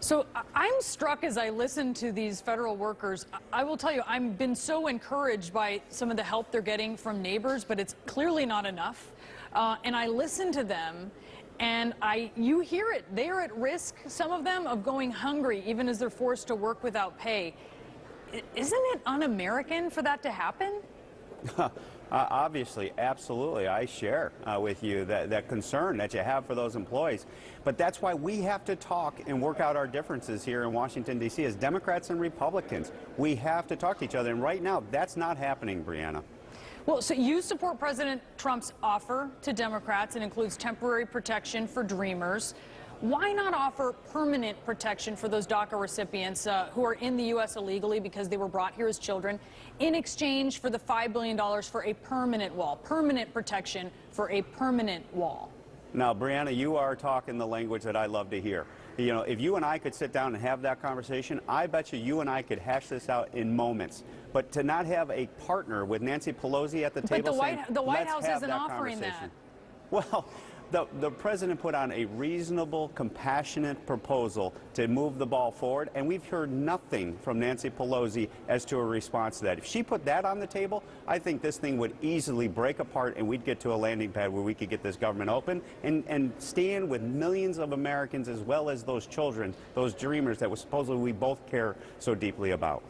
So I'm struck as I listen to these federal workers. I will tell you, I've been so encouraged by some of the help they're getting from neighbors, but it's clearly not enough. And I listen to them, and you hear it. They are at risk, some of them, of going hungry, even as they're forced to work without pay. Isn't it un-American for that to happen? Obviously, absolutely. I share with you that concern that you have for those employees. But that's why we have to talk and work out our differences here in Washington, D.C. as Democrats and Republicans. We have to talk to each other. And right now, that's not happening, Brianna. Well, so you support President Trump's offer to Democrats. It includes temporary protection for Dreamers. Why not offer permanent protection for those DACA recipients who are in the U.S. illegally because they were brought here as children, in exchange for the $5 billion for a permanent wall, permanent protection for a permanent wall? Now, Brianna, you are talking the language that I love to hear. You know, if you and I could sit down and have that conversation, I bet you and I could hash this out in moments. But to not have a partner with Nancy Pelosi at the table saying, the White House isn't offering that. Well, the president put on a reasonable, compassionate proposal to move the ball forward, and we've heard nothing from Nancy Pelosi as to a response to that. If she put that on the table, I think this thing would easily break apart, and we'd get to a landing pad where we could get this government open and stand with millions of Americans as well as those children, those dreamers that supposedly we both care so deeply about.